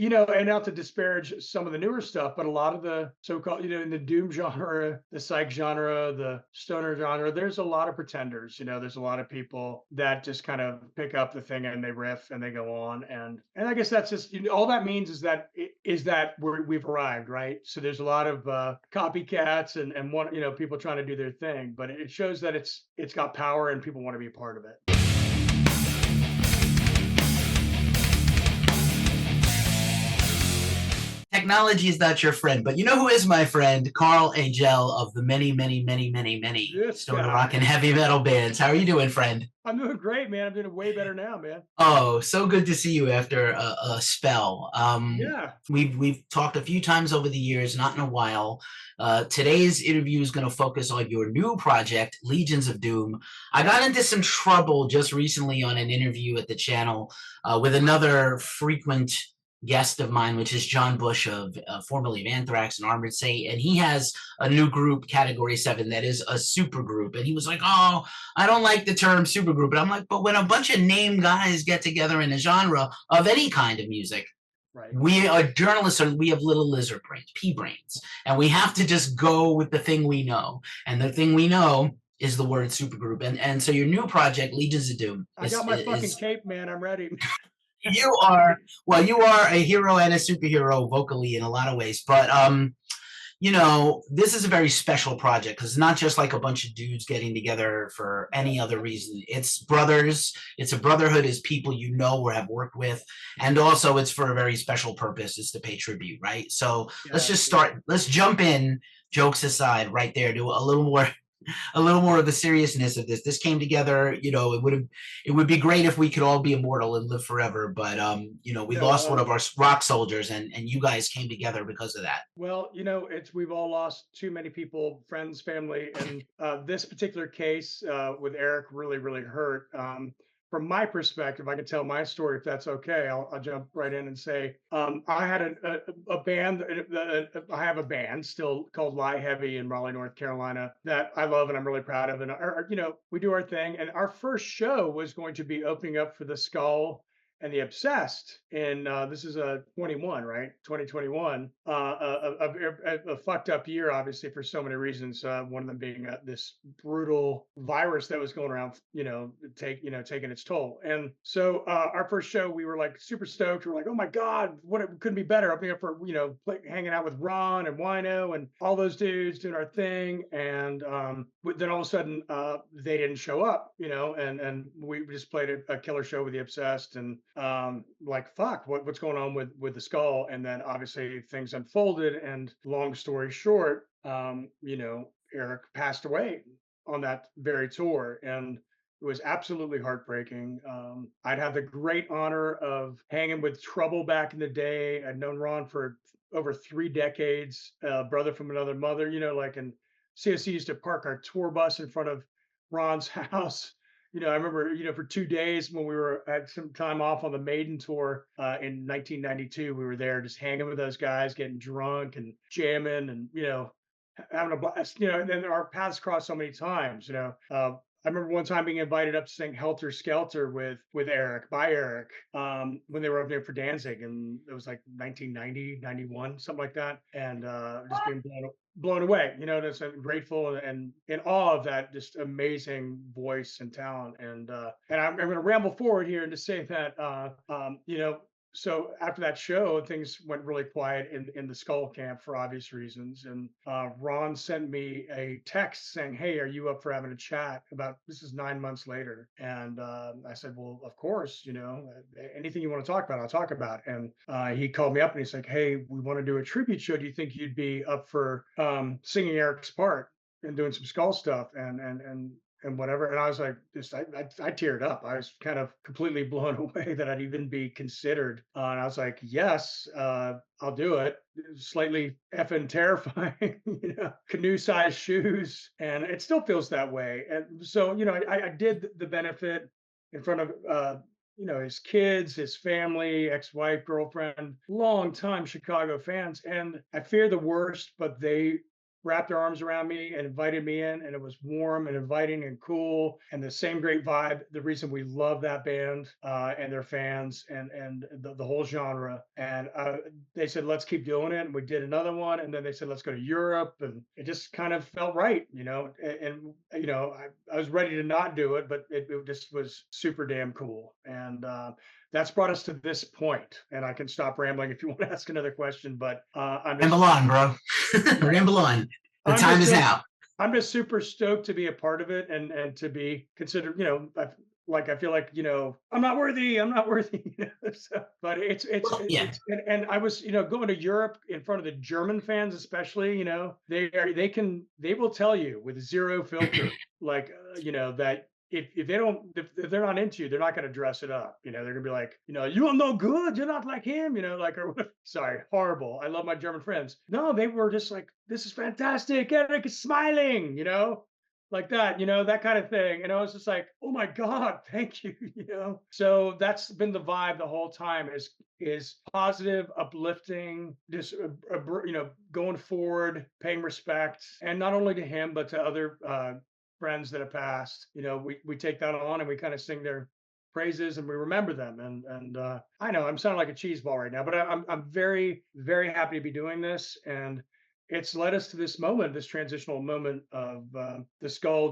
and not to disparage some of the newer stuff, but a lot of the so-called, in the doom genre, the psych genre, the stoner genre, there's a lot of pretenders. There's a lot of people that just kind of pick up the thing and they riff and they go on, and I guess that's just all that means is that we've arrived, right? So there's a lot of copycats and one, people trying to do their thing, but it shows that it's got power and people want to be a part of it. Technology is not your friend, but you know who is my friend? Karl Agell of the many, many, many, many, many This stoner guy. rock and heavy metal bands. How are you doing, friend? I'm doing great, man. I'm doing way better now, man. Oh, so good to see you after a spell. Yeah. We've talked a few times over the years, not in a while. Today's interview is going to focus on your new project, Legions of Doom. I got into some trouble just recently on an interview at the channel with another frequent guest of mine, which is John Bush of formerly of Anthrax and Armored Saint, and he has a new group, Category 7, that is a supergroup. And he was like, "Oh, I don't like the term supergroup." And I'm like, "But when a bunch of name guys get together in a genre of any kind of music, Right. we are journalists, and we have little lizard brains, pea brains, and we have to just go with the thing we know. And the thing we know is the word supergroup. And so your new project, Legions of Doom, I got my fucking cape, man. I'm ready. you are a hero and a superhero vocally in a lot of ways, but this is a very special project because it's not just like a bunch of dudes getting together for any other reason. It's brothers, it's a brotherhood, it's people or have worked with, and also it's for a very special purpose. It's to pay tribute, right? So let's just start. Let's jump in, jokes aside, right there, to a little more of the seriousness of this. This came together, it would be great if we could all be immortal and live forever, but we lost one of our rock soldiers, and you guys came together because of that. Well, we've all lost too many people, friends, family, and this particular case with Eric really, really hurt. From my perspective, I can tell my story if that's okay. I'll jump right in and say I had a band. I have a band still called Lie Heavy in Raleigh, North Carolina, that I love and I'm really proud of. And we do our thing. And our first show was going to be opening up for the Skull and the Obsessed in this is a 21, right? 2021, a fucked up year, obviously, for so many reasons. One of them being this brutal virus that was going around, taking its toll. And so our first show, we were like super stoked. We are like, oh my god, what, it couldn't be better. Opening up for hanging out with Ron and Wino and all those dudes doing our thing. And then all of a sudden, they didn't show up, and we just played a killer show with the Obsessed, and like, fuck, what's going on with the Skull? And then obviously things unfolded, and long story short, Eric passed away on that very tour, and it was absolutely heartbreaking. I'd had the great honor of hanging with Trouble back in the day. I'd known Ron for over 3 decades, brother from another mother, and CSC used to park our tour bus in front of Ron's house. I remember, for 2 days when we had some time off on the Maiden tour in 1992, we were there just hanging with those guys, getting drunk and jamming and, having a blast, and then our paths crossed so many times, I remember one time being invited up to sing Helter Skelter with Eric, by Eric, when they were up there for Danzig, and it was like 1990, 91, something like that. And just being blown away, just grateful and in awe of that just amazing voice and talent. And I'm going to ramble forward here and just say that, so after that show, things went really quiet in the Skull camp for obvious reasons. And Ron sent me a text saying, "Hey, are you up for having a chat about this?" Is 9 months later. And I said, "Well, of course, anything you want to talk about, I'll talk about." And he called me up and he's like, "Hey, we want to do a tribute show. Do you think you'd be up for singing Eric's part and doing some Skull stuff and whatever?" And I was like, I teared up. I was kind of completely blown away that I'd even be considered. And I was like, yes, I'll do it. Slightly effing terrifying, canoe-sized shoes. And it still feels that way. And so, I did the benefit in front of, his kids, his family, ex-wife, girlfriend, long-time Chicago fans. And I fear the worst, but they wrapped their arms around me and invited me in, and it was warm and inviting and cool, and the same great vibe. The reason we love that band and their fans and the whole genre. And they said, let's keep doing it. And we did another one, and then they said, let's go to Europe, and it just kind of felt right, you know. You know, I was ready to not do it, but it just was super damn cool. And that's brought us to this point, and I can stop rambling if you want to ask another question. But ramble on, bro. Ramble on. The time is now. I'm just super stoked to be a part of it and to be considered. You know, I feel like, you know, I'm not worthy. I'm not worthy. You know? So, but and I was, you know, going to Europe in front of the German fans, especially. You know, they will tell you with zero filter, like you know, that if they're not into you, they're not going to dress it up. You know, they're going to be like, you know, you are no good. You're not like him. You know, like or sorry, horrible. I love my German friends. No, they were just like, this is fantastic. Eric is smiling. You know, like that. You know, that kind of thing. And I was just like, oh my god, thank you. You know, so that's been the vibe the whole time. Is positive, uplifting, just you know, going forward, paying respect, and not only to him but to other friends that have passed. You know, we take that on and we kind of sing their praises and we remember them. And I know I'm sounding like a cheese ball right now, but I'm very very happy to be doing this, and it's led us to this moment, this transitional moment of the skull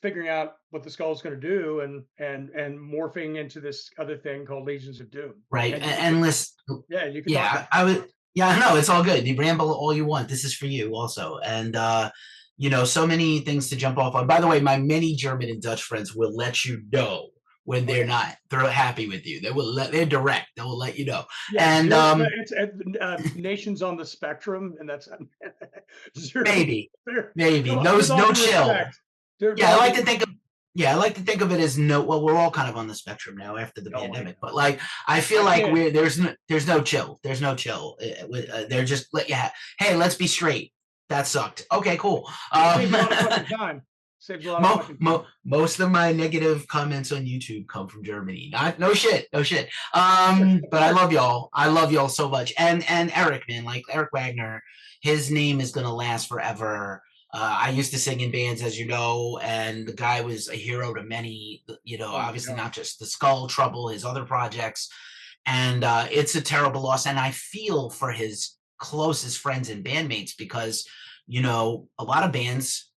figuring out what the skull is going to do, and morphing into this other thing called Legions of Doom. Right, and listen. Yeah, you can. Yeah, I would. Yeah, I know, it's all good. You ramble all you want. This is for you also, and you know, so many things to jump off on. By the way, my many German and Dutch friends will let you know when they're happy with you. They're direct. They will let you know. Yeah, and it's nations on the spectrum, and that's maybe no chill. Yeah, I like to think of. Yeah, I like to think of it as well, we're all kind of on the spectrum now after the pandemic, but like I feel like there's no chill. There's no chill. They're just let you hey, let's be straight. That sucked. Okay, cool. Saves a lot of fucking time. Saves a lot of fucking time. Most of my negative comments on YouTube come from Germany. No shit. But I love y'all. I love y'all so much. And Eric, man, like Eric Wagner, his name is gonna last forever. I used to sing in bands, as you know, and the guy was a hero to many, you know, obviously not just the Skull Trouble, his other projects. And it's a terrible loss. And I feel for his closest friends and bandmates because, you know, a lot of bands,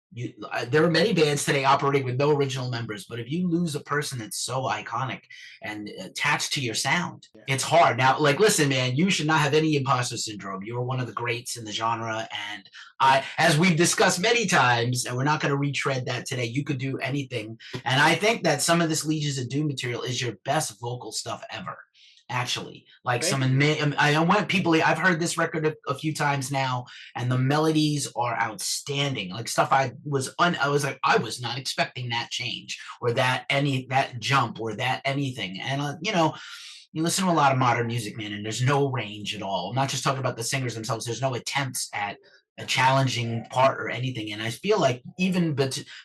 there are many bands today operating with no original members, but if you lose a person that's so iconic and attached to your sound, it's hard. Now, like, listen, man, you should not have any imposter syndrome. You're one of the greats in the genre, and as we've discussed many times, and we're not going to retread that today, you could do anything. And I think that some of this Legions of Doom material is your best vocal stuff ever. Actually, like I've heard this record a few times now, and the melodies are outstanding. Like stuff I was like, I was not expecting that change or that jump or that anything. And you know, you listen to a lot of modern music, man, and there's no range at all. I'm not just talking about the singers themselves. There's no attempts at a challenging part or anything. And I feel like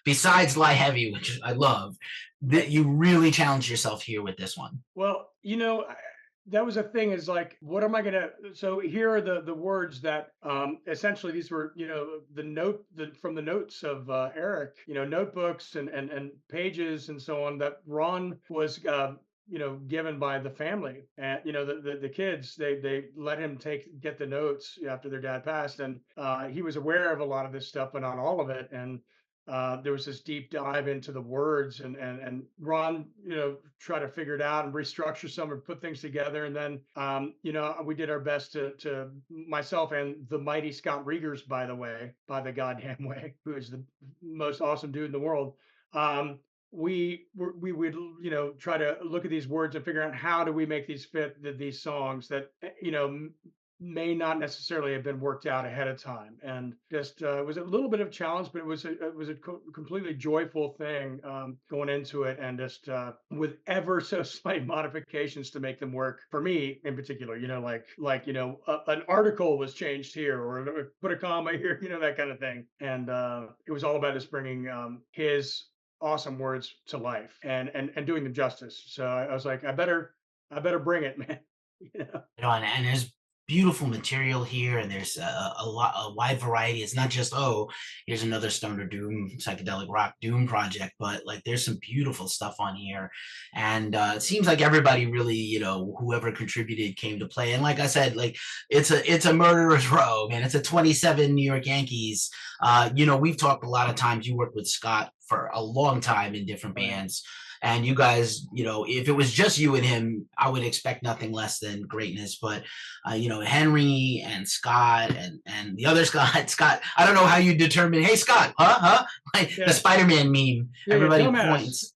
besides Lie Heavy, which I love, that you really challenge yourself here with this one. Well, you know, that was a thing, is like, what am I gonna, so here are the words that essentially these were, you know, from the notes of Eric, you know, notebooks and pages and so on that Ron was you know, given by the family. And you know, the kids, they let him get the notes after their dad passed, and he was aware of a lot of this stuff but not all of it. And there was this deep dive into the words, and Ron, you know, try to figure it out and restructure some and put things together. And then, you know, we did our best to myself and the mighty Scott Riegers, by the goddamn way, who is the most awesome dude in the world. We would, you know, try to look at these words and figure out how do we make these fit these songs that, you know, may not necessarily have been worked out ahead of time. And just it was a little bit of a challenge, but it was a completely joyful thing going into it, and just with ever so slight modifications to make them work for me in particular. You know, like you know, an article was changed here, or put a comma here, you know, that kind of thing. And it was all about just bringing his awesome words to life and doing them justice. So I was like, I better bring it, man. You know? And beautiful material here, and there's a wide variety. It's not just, oh, here's another stoner doom, psychedelic rock doom project, but like there's some beautiful stuff on here. And it seems like everybody really, whoever contributed came to play. And like I said, like it's a murderer's row, man. It's a 27 New York Yankees. We've talked a lot of times. You worked with Scott for a long time in different bands. And you guys, if it was just you and him, I would expect nothing less than greatness. But, Henry and Scott and the other Scott, I don't know how you determine, hey, Scott, huh? Like the Spider-Man meme, everybody points.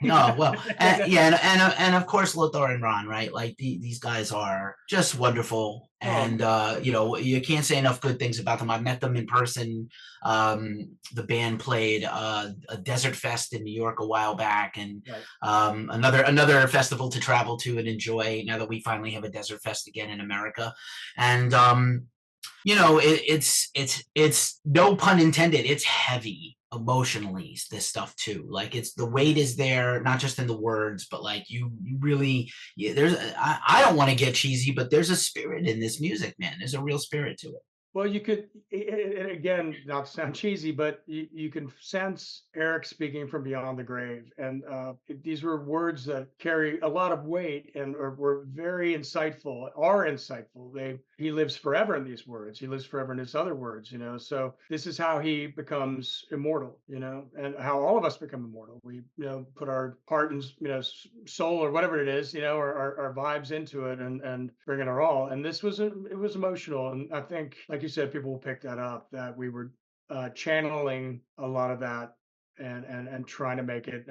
No, well, and of course, Lothar and Ron, right? Like these guys are just wonderful. And, you can't say enough good things about them. I met them in person. The band played a Desert Fest in New York a while back, and another festival to travel to and enjoy now that we finally have a Desert Fest again in America. And it's no pun intended, it's heavy emotionally, this stuff too. Like it's the weight is there, not just in the words, but like you really, I don't want to get cheesy, but there's a spirit in this music, man. There's a real spirit to it. Well, you could, and again, not to sound cheesy, but you can sense Eric speaking from beyond the grave. And these were words that carry a lot of weight and were very insightful, are insightful. He lives forever in these words. He lives forever in his other words, So this is how he becomes immortal, and how all of us become immortal. We, put our heart and, soul or whatever it is, or our vibes into it and bring it our all. And it was emotional. And I think, like you said, people will pick that up, that we were channeling a lot of that and trying to make it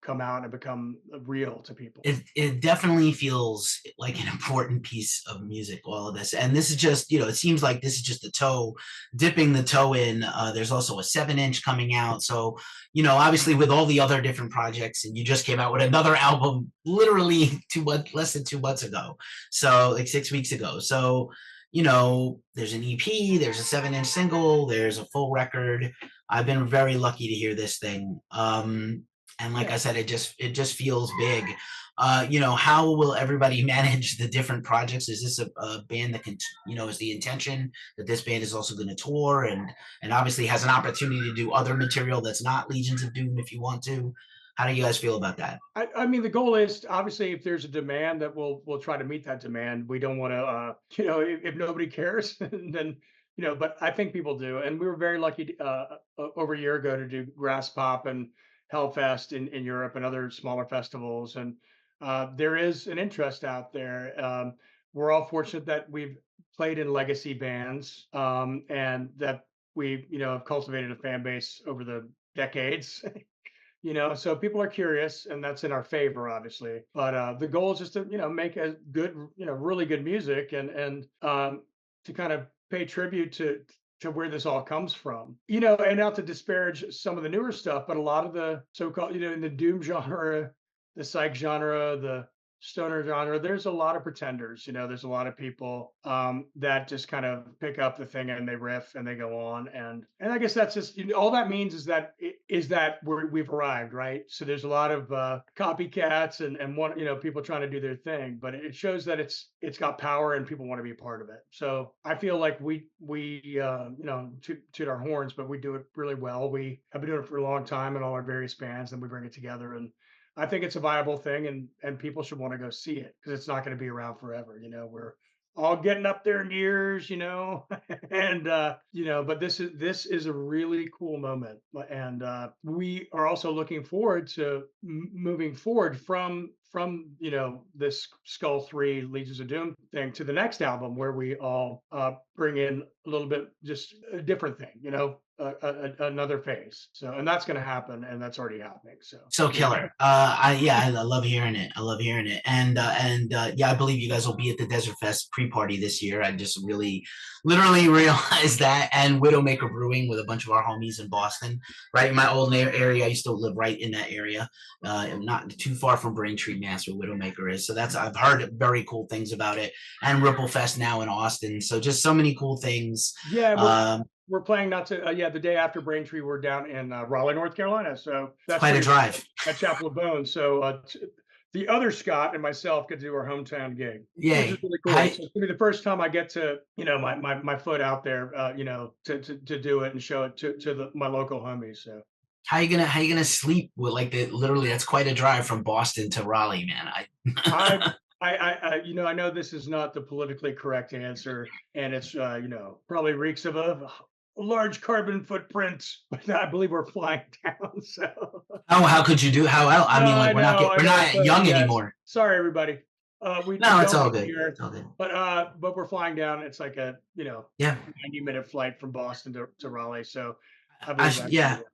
come out and become real to people. It definitely feels like an important piece of music, all of this. And this is just, it seems like this is just dipping the toe in. There's also a 7-inch coming out. So, obviously with all the other different projects, and you just came out with another album literally less than 2 months ago. So like 6 weeks ago. So, there's an EP, there's a 7-inch single, there's a full record. I've been very lucky to hear this thing. And like I said, it just feels big. How will everybody manage the different projects? Is this a band that can, is the intention that this band is also going to tour and obviously has an opportunity to do other material that's not Legions of Doom if you want to? How do you guys feel about that? I mean, the goal is obviously if there's a demand that we'll try to meet that demand. We don't want to, if nobody cares, then, but I think people do. And we were very lucky over a year ago to do Grass Pop and Hellfest in Europe and other smaller festivals. And there is an interest out there. We're all fortunate that we've played in legacy bands and that we, have cultivated a fan base over the decades. So people are curious, and that's in our favor, obviously. But the goal is just to, make a good, really good music and to kind of pay tribute to where this all comes from, and not to disparage some of the newer stuff, but a lot of the so-called, in the doom genre, the psych genre, the stoner genre, there's a lot of pretenders. There's a lot of people that just kind of pick up the thing and they riff and they go on, and I guess that's just, all that means is that we've arrived, right? So there's a lot of copycats and one, people trying to do their thing, but it shows that it's got power and people want to be a part of it. So I feel like we toot our horns, but we do it really well. We have been doing it for a long time in all our various bands, and we bring it together, and I think it's a viable thing, and people should want to go see it because it's not going to be around forever. We're all getting up there in years, and but this is a really cool moment, and we are also looking forward to moving forward from this Skull 3 Legions of Doom thing to the next album, where we all bring in a little bit just a different thing, another phase. So, and that's going to happen, and that's already happening. So Killer. I love hearing it. I love hearing it. And I believe you guys will be at the Desert Fest pre-party this year. I just literally realized that. And Widowmaker Brewing with a bunch of our homies in Boston, right in my old area. I used to live right in that area, not too far from Braintree, Mass, where Widowmaker is. So I've heard very cool things about it. And Ripple Fest now in Austin. So just so many cool things. Yeah. We're playing the day after Braintree, we're down in Raleigh, North Carolina. So that's quite a drive. At Chapel of Bones. So the other Scott and myself get to do our hometown gig, which is Yay. really cool. How So it's gonna be the first time I get to, my foot out there, to do it and show it to my local homies. So how you gonna sleep with like the literally that's quite a drive from Boston to Raleigh, man. I I I know this is not the politically correct answer, and it's probably reeks of a large carbon footprint, but I believe we're flying down. So Oh, how could you do I no, mean like I we're know. not So young yes, anymore. sorry everybody. We No, it's don't all live good. here, It's all good. but we're flying down. It's like a Yeah. 90-minute flight from Boston to Raleigh. So I I believe sh- that kind of yeah. works.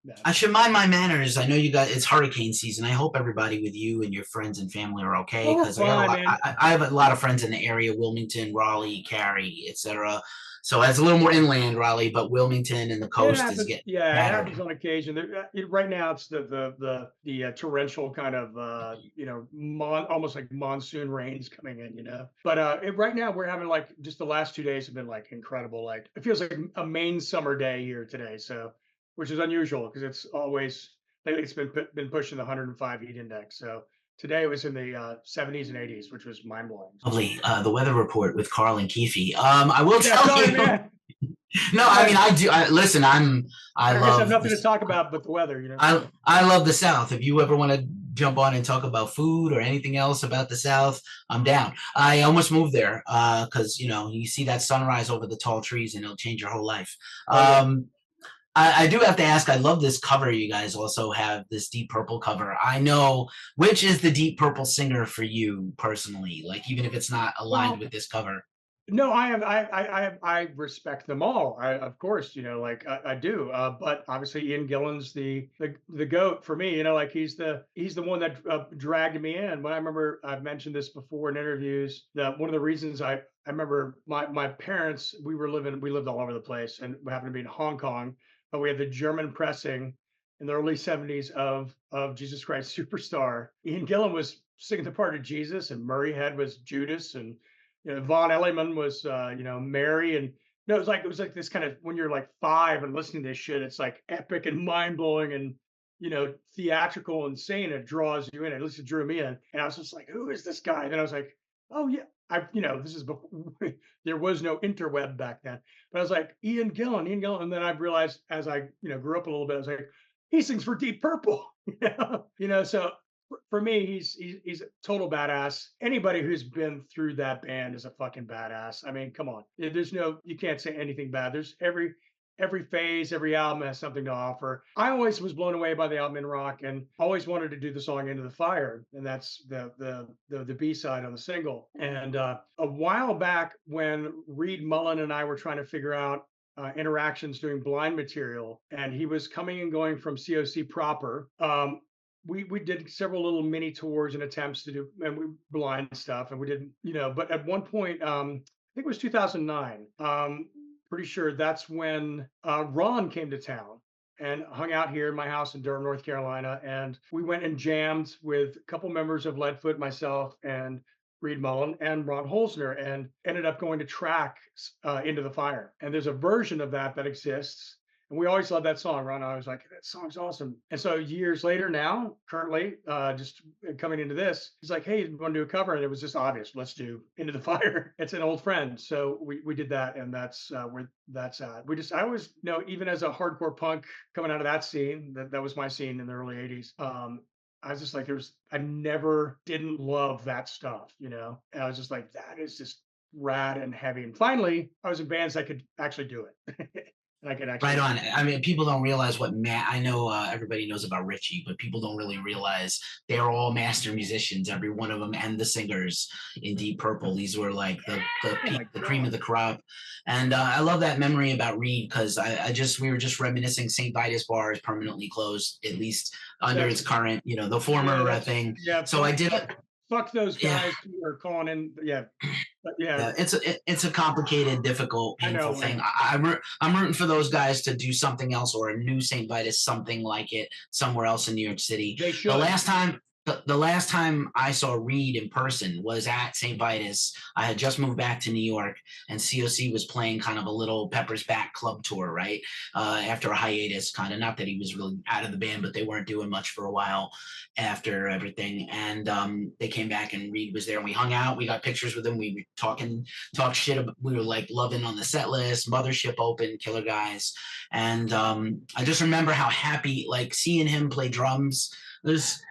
Yeah. I should mind my manners. I know you got it's hurricane season. I hope everybody with you and your friends and family are okay Oh, we're because I got a fine, lot. man. I have a lot of friends in the area: Wilmington, Raleigh, Cary, etc. So it's a little more inland, Raleigh, but Wilmington and the It coast is happens. getting Yeah, it battered. happens on occasion. Right now, it's the torrential kind of almost like monsoon rains coming in. But right now we're having like just the last 2 days have been like incredible. Like it feels like a Maine summer day here today. So which is unusual because it's always lately it's been pushing the 105 heat index. So today it was in the 70s and 80s, which was mind blowing. Lovely. The weather report with Karl and Keefy. I will Yeah, tell sorry, you. man. No, I mean Yeah, I do. Listen, I I guess I have love nothing to this. talk about but the weather. I love the South. If you ever want to jump on and talk about food or anything else about the South, I'm down. I almost moved there because you see that sunrise over the tall trees and it'll change your whole life. Oh yeah. I do have to ask. I love this cover. You guys also have this Deep Purple cover. I know which is the Deep Purple singer for you personally. Like even if it's not aligned Well, with this cover. no, I have I respect them all. Of course, like I do. But obviously, Ian Gillan's the goat for me. Like he's the one that dragged me in. When I remember I've mentioned this before in interviews. That one of the reasons I remember my parents we lived all over the place and we happened to be in Hong Kong, but we had the German pressing in the early 70s of Jesus Christ Superstar. Ian Gillan was singing the part of Jesus, and Murray Head was Judas, and Von Elliman was, Mary, and it was like this kind of when you're like 5 and listening to this shit, it's like epic and mind blowing and theatrical and insane. It draws you in. At least it drew me in, and I was just like, who is this guy? And then I was like, oh yeah, this is before there was no interweb back then, but I was like Ian Gillan, and then I realized as I grew up a little bit, I was like, he sings for Deep Purple, so for me, he's a total badass. Anybody who's been through that band is a fucking badass. I mean, come on. You can't say anything bad. There's every phase, every album has something to offer. I always was blown away by the album In Rock and always wanted to do the song Into the Fire, and that's the B side on the single. And a while back when Reed Mullen and I were trying to figure out interactions doing Blind material, and he was coming and going from COC proper. We did several little mini tours and attempts to do and we Blind stuff, and we didn't, but at one point, I think it was 2009. Pretty sure that's when Ron came to town and hung out here in my house in Durham, North Carolina, and we went and jammed with a couple members of Leadfoot, myself, and Reed Mullen and Ron Holzner, and ended up going to track Into the Fire. And there's a version of that exists. And we always loved that song. Ron, I was like, that song's awesome. And so years later now, currently, just coming into this, he's like, hey, you want to do a cover? And it was just obvious. Let's do Into the Fire. It's an old friend. So we did that. And that's where that's at. I always even as a hardcore punk coming out of that scene, that was my scene in the early 80s. I was just like, I never didn't love that stuff, And I was just like, that is just rad and heavy. And finally, I was in bands that could actually do it. And I could Right actually, on. I mean, people don't realize what I know everybody knows about Richie, but people don't really realize they're all master musicians, every one of them, and the singers in Deep Purple. These were like the oh my the cream of God. the crop. And I love that memory about Reed because we were just reminiscing. St. Vitus Bar is permanently closed, at least under its That's, current, the yeah, former that's, thing. yeah, So I did, fuck those yeah. guys who are calling in. Yeah. But yeah, Yeah, it's a complicated, difficult, I know, painful thing. man. I'm rooting for those guys to do something else or a new St. Vitus, something like it somewhere else in New York City. They The should. last time The last time I saw Reed in person was at St. Vitus. I had just moved back to New York, and COC was playing kind of a little Pepper's Back club tour, right? After a hiatus, kind of. Not that he was really out of the band, but they weren't doing much for a while after everything. And they came back, and Reed was there, and we hung out. We got pictures with him. We were talk shit. We were like loving on the set list, Mothership open, Killer Guys. And I just remember how happy, like seeing him play drums. There's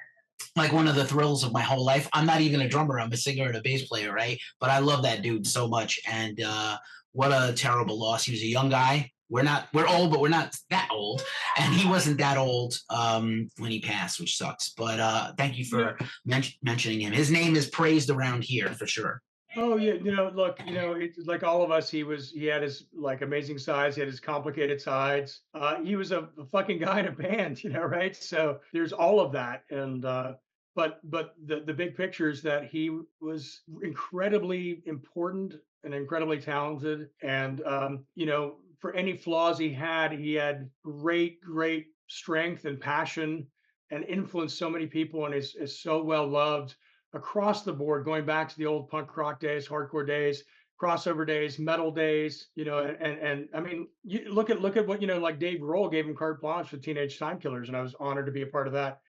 like one of the thrills of my whole life. I'm not even a drummer. I'm a singer and a bass player, right? But I love that dude so much. And what a terrible loss. He was a young guy. We're old, but we're not that old. And he wasn't that old when he passed, which sucks. But thank you for mentioning him. His name is praised around here for sure. Oh yeah, look, it's like all of us. He had his like amazing sides. He had his complicated sides. He was a fucking guy in a band, right? So there's all of that, and but the big picture is that he was incredibly important and incredibly talented, and for any flaws he had great strength and passion, and influenced so many people, and is so well loved across the board, going back to the old punk rock days, hardcore days, crossover days, metal days, and I mean, you look at what, like Dave Grohl gave him carte blanche with Teenage Time Killers, and I was honored to be a part of that.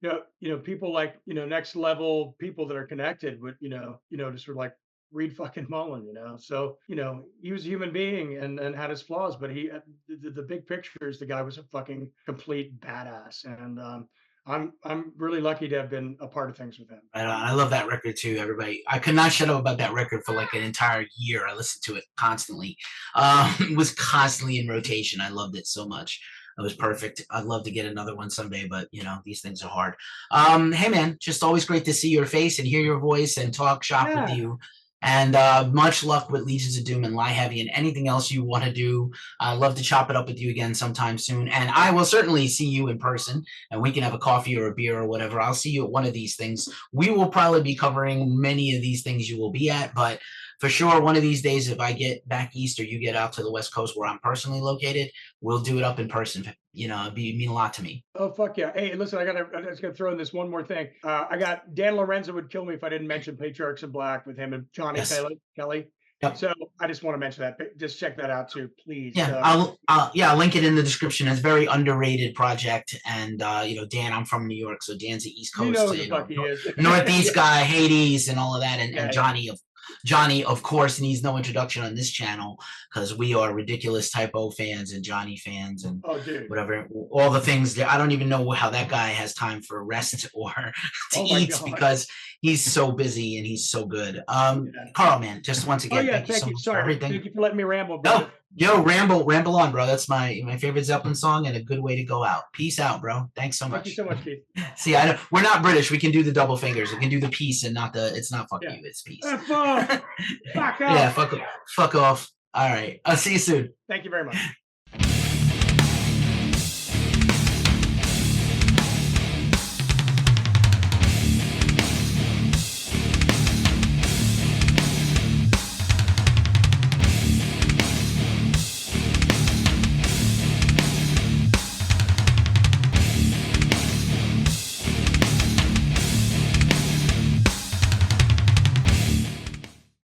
People like, next level people that are connected with, just sort of like Reed fucking Mullen, So, he was a human being and had his flaws, but the big picture is the guy was a fucking complete badass. And I'm really lucky to have been a part of things with him. I love that record too, everybody. I could not shut up about that record for like an entire year. I listened to it constantly. It was constantly in rotation. I loved it so much. It was perfect. I'd love to get another one someday, but these things are hard. Hey man, just always great to see your face and hear your voice and talk shop with you. And much luck with Legions of Doom and Lie Heavy and anything else you want to do. I'd love to chop it up with you again sometime soon. And I will certainly see you in person, and we can have a coffee or a beer or whatever. I'll see you at one of these things. We will probably be covering many of these things you will be at, but for sure, one of these days, if I get back east or you get out to the West Coast where I'm personally located, we'll do it up in person. It'd mean a lot to me. Oh, fuck yeah. Hey, listen, I'm just going to throw in this one more thing. I got Dan Lorenzo would kill me if I didn't mention Patriarchs in Black with him and Johnny Kelly. Yep. So I just want to mention that. Just check that out too, please. Yeah, I'll link it in the description. It's a very underrated project. And Dan, I'm from New York, so Dan's the East Coast. Who the fuck he is. Northeast guy, Hades, and all of that, and Johnny, of course, needs no introduction on this channel because we are ridiculous typo fans and Johnny fans and whatever, all the things that I don't even know how that guy has time for rest or to eat because he's so busy and he's so good. Karl, man, just once again, thank you so much for everything. Thank you for letting me ramble, bro. Yo, ramble on, bro. That's my favorite Zeppelin song and a good way to go out. Peace out, bro. Thanks so much. Thank you so much, Keith. See, I know we're not British. We can do the double fingers. We can do the peace and not the. It's not fuck you. It's peace. Fuck off. Yeah, fuck off. All right. I'll see you soon. Thank you very much.